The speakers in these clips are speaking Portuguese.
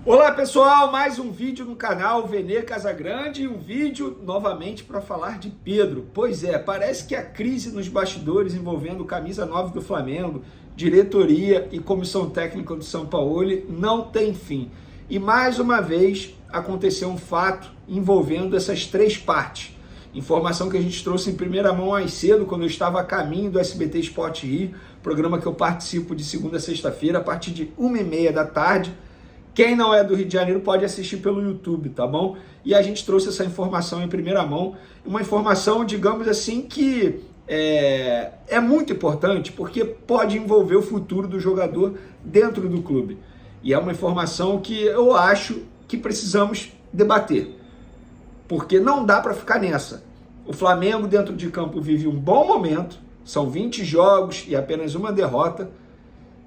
Olá pessoal, mais um vídeo no canal Vene Casagrande e um vídeo novamente para falar de Pedro. Pois é, parece que a crise nos bastidores envolvendo camisa 9 do Flamengo, diretoria e comissão técnica do Sampaoli não tem fim. E mais uma vez aconteceu um fato envolvendo essas três partes. Informação que a gente trouxe em primeira mão mais cedo, quando eu estava a caminho do SBT Sport Rio, programa que eu participo de segunda a sexta-feira, a partir de 1h30 da tarde. Quem não é do Rio de Janeiro pode assistir pelo YouTube, tá bom? E a gente trouxe essa informação em primeira mão, uma informação, digamos assim, que é muito importante, porque pode envolver o futuro do jogador dentro do clube. E é uma informação que eu acho que precisamos debater, porque não dá para ficar nessa. O Flamengo dentro de campo vive um bom momento, são 20 jogos e apenas uma derrota,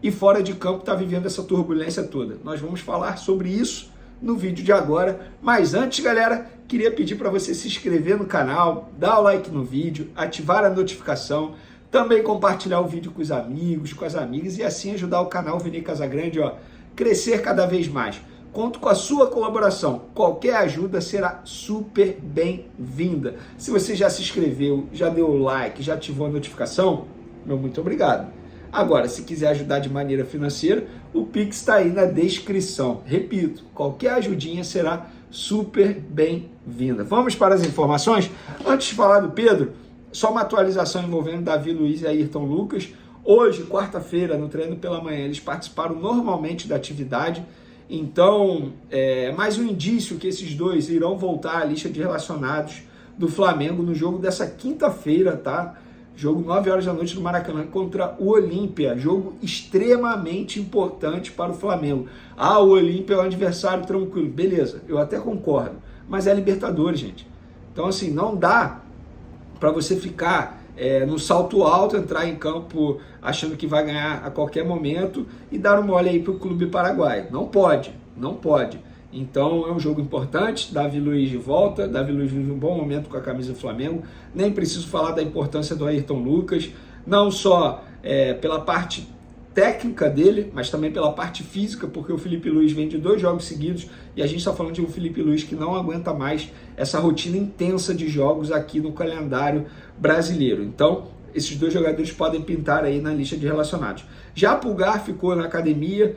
e fora de campo está vivendo essa turbulência toda. Nós vamos falar sobre isso no vídeo de agora, mas antes, galera, queria pedir para você se inscrever no canal, dar o like no vídeo, ativar a notificação, também compartilhar o vídeo com os amigos, com as amigas e assim ajudar o canal Vene Casagrande a crescer cada vez mais. Conto com a sua colaboração, qualquer ajuda será super bem-vinda. Se você já se inscreveu, já deu o like, já ativou a notificação, meu muito obrigado. Agora, se quiser ajudar de maneira financeira, o Pix está aí na descrição. Repito, qualquer ajudinha será super bem-vinda. Vamos para as informações? Antes de falar do Pedro, só uma atualização envolvendo Davi Luiz e Ayrton Lucas. Hoje, quarta-feira, no treino pela manhã, eles participaram normalmente da atividade. Então, mais um indício que esses dois irão voltar à lista de relacionados do Flamengo no jogo dessa quinta-feira, tá? Jogo 9 horas da noite no Maracanã contra o Olímpia, jogo extremamente importante para o Flamengo. O Olímpia é um adversário tranquilo, beleza, eu até concordo, mas é Libertadores, gente. Então assim, não dá para você ficar no salto alto, entrar em campo achando que vai ganhar a qualquer momento e dar um mole aí para o clube paraguaio. Não pode, não pode. Então é um jogo importante, Davi Luiz de volta, Davi Luiz vive um bom momento com a camisa do Flamengo, nem preciso falar da importância do Ayrton Lucas, não só pela parte técnica dele, mas também pela parte física, porque o Felipe Luiz vem de 2 jogos seguidos e a gente está falando de um Felipe Luiz que não aguenta mais essa rotina intensa de jogos aqui no calendário brasileiro. Então, esses dois jogadores podem pintar aí na lista de relacionados. Já Pulgar ficou na academia,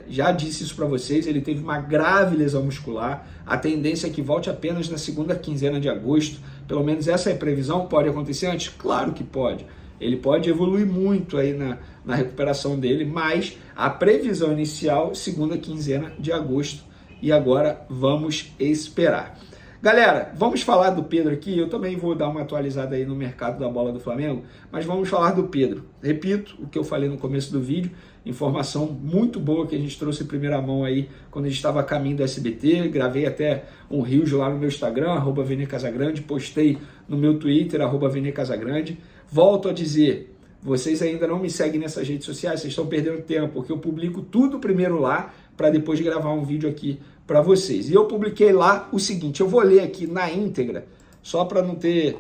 já disse isso para vocês, ele teve uma grave lesão muscular, a tendência é que volte apenas na segunda quinzena de agosto, pelo menos essa é a previsão. Pode acontecer antes? Claro que pode. Ele pode evoluir muito aí na recuperação dele, mas a previsão inicial, segunda quinzena de agosto, e agora vamos esperar. Galera, vamos falar do Pedro aqui, eu também vou dar uma atualizada aí no mercado da bola do Flamengo, mas vamos falar do Pedro. Repito o que eu falei no começo do vídeo, informação muito boa que a gente trouxe em primeira mão aí quando a gente estava a caminho do SBT, gravei até um reels lá no meu Instagram, @Vene Casagrande, postei no meu Twitter, @Vene Casagrande. Volto a dizer, vocês ainda não me seguem nessas redes sociais, vocês estão perdendo tempo, porque eu publico tudo primeiro lá, para depois gravar um vídeo aqui para vocês. E eu publiquei lá o seguinte, eu vou ler aqui na íntegra, só para não ter...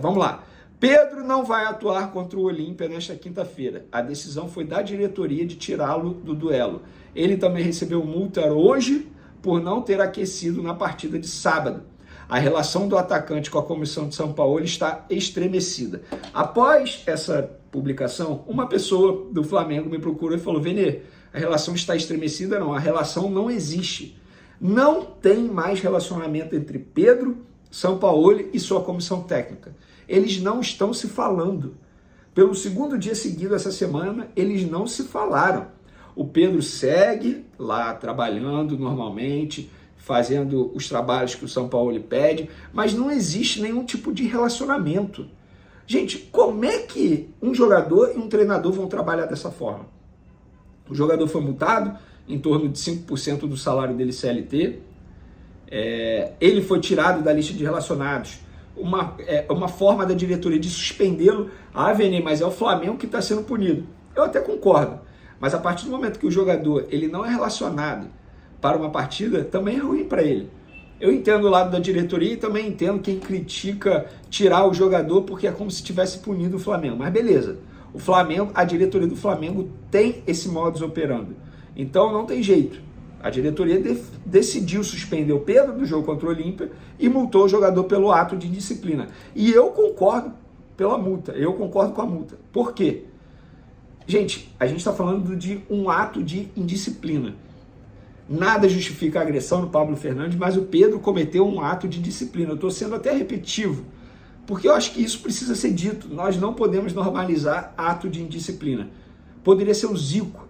vamos lá. Pedro não vai atuar contra o Olímpia nesta quinta-feira. A decisão foi da diretoria de tirá-lo do duelo. Ele também recebeu multa hoje por não ter aquecido na partida de sábado. A relação do atacante com a comissão de São Paulo está estremecida. Após essa publicação, uma pessoa do Flamengo me procurou e falou, Vene, a relação está estremecida? Não, a relação não existe. Não tem mais relacionamento entre Pedro, Sampaoli e sua comissão técnica. Eles não estão se falando. Pelo segundo dia seguido essa semana, eles não se falaram. O Pedro segue lá trabalhando normalmente, fazendo os trabalhos que o Sampaoli pede, mas não existe nenhum tipo de relacionamento. Gente, como é que um jogador e um treinador vão trabalhar dessa forma? O jogador foi multado em torno de 5% do salário dele CLT. Ele foi tirado da lista de relacionados. Uma forma da diretoria de suspendê-lo. Vene, mas é o Flamengo que está sendo punido. Eu até concordo. Mas a partir do momento que o jogador ele não é relacionado para uma partida, também é ruim para ele. Eu entendo o lado da diretoria e também entendo quem critica tirar o jogador porque é como se tivesse punido o Flamengo. Mas beleza. O Flamengo, a diretoria do Flamengo tem esse modus operandi. Então não tem jeito. A diretoria decidiu suspender o Pedro do jogo contra o Olímpia e multou o jogador pelo ato de indisciplina. E eu concordo pela multa, eu concordo com a multa. Por quê? Gente, a gente está falando de um ato de indisciplina. Nada justifica a agressão do Pablo Fernandes, mas o Pedro cometeu um ato de disciplina. Eu estou sendo até repetitivo, porque eu acho que isso precisa ser dito. Nós não podemos normalizar ato de indisciplina. Poderia ser o Zico.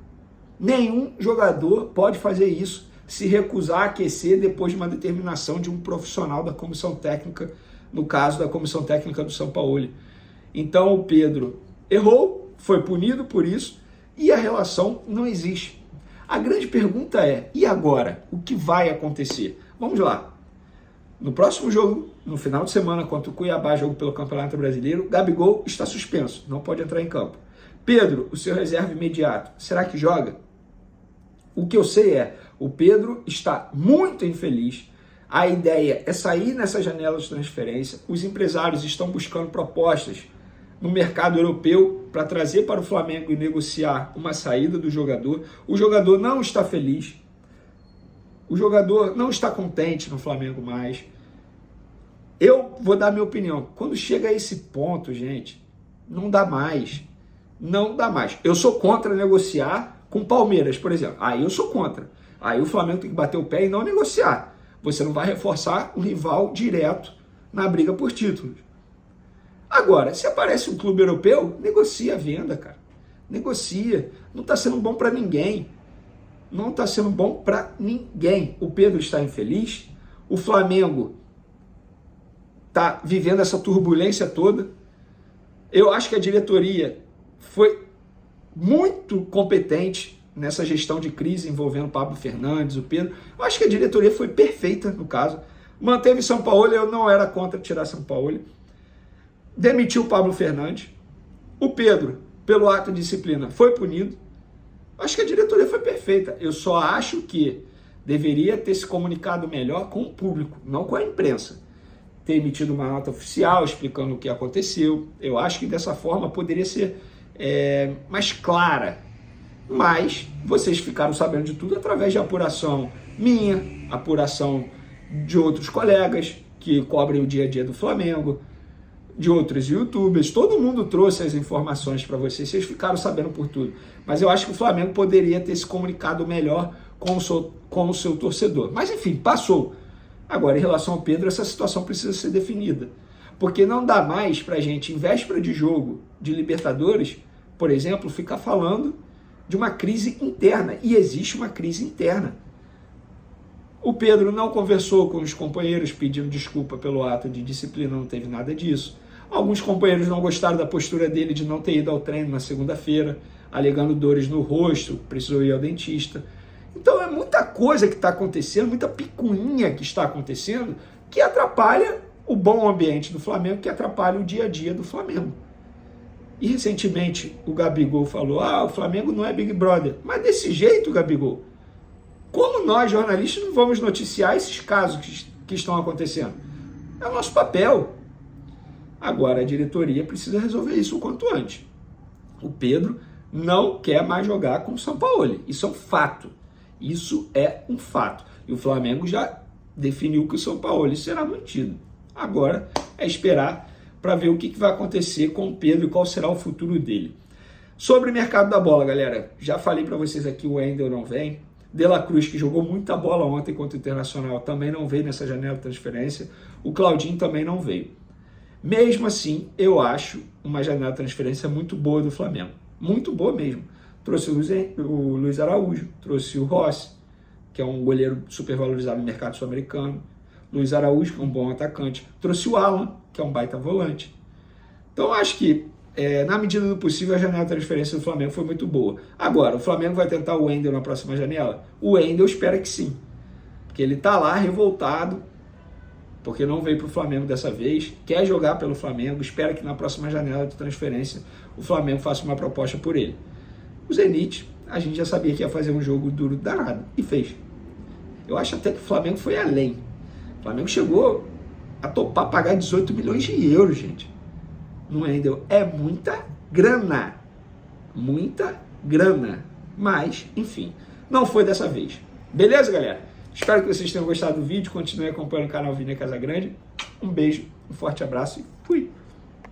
Nenhum jogador pode fazer isso, se recusar a aquecer depois de uma determinação de um profissional da comissão técnica, no caso da comissão técnica do Sampaoli. Então o Pedro errou, foi punido por isso e a relação não existe. A grande pergunta é, e agora? O que vai acontecer? Vamos lá. No próximo jogo, no final de semana, contra o Cuiabá, jogo pelo Campeonato Brasileiro, Gabigol está suspenso, não pode entrar em campo. Pedro, o seu reserva imediato, será que joga? O que eu sei é, o Pedro está muito infeliz, a ideia é sair nessa janela de transferência, os empresários estão buscando propostas no mercado europeu para trazer para o Flamengo e negociar uma saída do jogador. O jogador não está feliz, o jogador não está contente no Flamengo mais. Eu vou dar minha opinião. Quando chega a esse ponto, gente, não dá mais. Não dá mais. Eu sou contra negociar com Palmeiras, por exemplo. Aí eu sou contra. Aí o Flamengo tem que bater o pé e não negociar. Você não vai reforçar um rival direto na briga por títulos. Agora, se aparece um clube europeu, negocia a venda, cara. Negocia. Não está sendo bom para ninguém. Não está sendo bom para ninguém. O Pedro está infeliz. O Flamengo está vivendo essa turbulência toda. Eu acho que a diretoria foi muito competente nessa gestão de crise envolvendo o Pablo Fernandes, o Pedro. Eu acho que a diretoria foi perfeita no caso. Manteve Sampaoli, eu não era contra tirar Sampaoli. Demitiu o Pablo Fernandes. O Pedro, pelo ato de disciplina, foi punido. Acho que a diretoria foi perfeita. Eu só acho que deveria ter se comunicado melhor com o público, não com a imprensa. Ter emitido uma nota oficial explicando o que aconteceu. Eu acho que dessa forma poderia ser mais clara. Mas vocês ficaram sabendo de tudo através de apuração minha, apuração de outros colegas que cobrem o dia a dia do Flamengo, de outros youtubers. Todo mundo trouxe as informações para vocês ficaram sabendo por tudo. Mas eu acho que o Flamengo poderia ter se comunicado melhor com o seu torcedor. Mas enfim, passou. Agora, em relação ao Pedro, essa situação precisa ser definida. Porque não dá mais para a gente, em véspera de jogo de Libertadores, por exemplo, ficar falando de uma crise interna. E existe uma crise interna. O Pedro não conversou com os companheiros pedindo desculpa pelo ato de disciplina, não teve nada disso. Alguns companheiros não gostaram da postura dele de não ter ido ao treino na segunda-feira, alegando dores no rosto, precisou ir ao dentista. Então é muita coisa que está acontecendo, muita picuinha que está acontecendo, que atrapalha o bom ambiente do Flamengo, que atrapalha o dia a dia do Flamengo. E recentemente o Gabigol falou, o Flamengo não é Big Brother. Mas desse jeito, Gabigol, como nós, jornalistas, não vamos noticiar esses casos que estão acontecendo? É o nosso papel. Agora a diretoria precisa resolver isso o quanto antes. O Pedro não quer mais jogar com o Sampaoli. Isso é um fato. Isso é um fato. E o Flamengo já definiu que o Sampaoli será mantido. Agora é esperar para ver o que vai acontecer com o Pedro e qual será o futuro dele. Sobre o mercado da bola, galera, já falei para vocês aqui, o Wendel não vem. De La Cruz, que jogou muita bola ontem contra o Internacional, também não veio nessa janela de transferência. O Claudinho também não veio. Mesmo assim, eu acho uma janela de transferência muito boa do Flamengo. Muito boa mesmo. Trouxe o Luiz Araújo, trouxe o Rossi, que é um goleiro super valorizado no mercado sul-americano. Luiz Araújo, que é um bom atacante. Trouxe o Alan, que é um baita volante. Então, acho que, na medida do possível, a janela de transferência do Flamengo foi muito boa. Agora, o Flamengo vai tentar o Wendel na próxima janela? O Wendel espera que sim. Porque ele está lá revoltado, porque não veio para o Flamengo dessa vez, quer jogar pelo Flamengo, espera que na próxima janela de transferência o Flamengo faça uma proposta por ele. O Zenit, a gente já sabia que ia fazer um jogo duro danado, e fez. Eu acho até que o Flamengo foi além. O Flamengo chegou a topar pagar 18 milhões de euros, gente. No Wendel. É muita grana. Muita grana. Mas, enfim, não foi dessa vez. Beleza, galera? Espero que vocês tenham gostado do vídeo. Continue acompanhando o canal Vene Casagrande. Um beijo, um forte abraço e fui!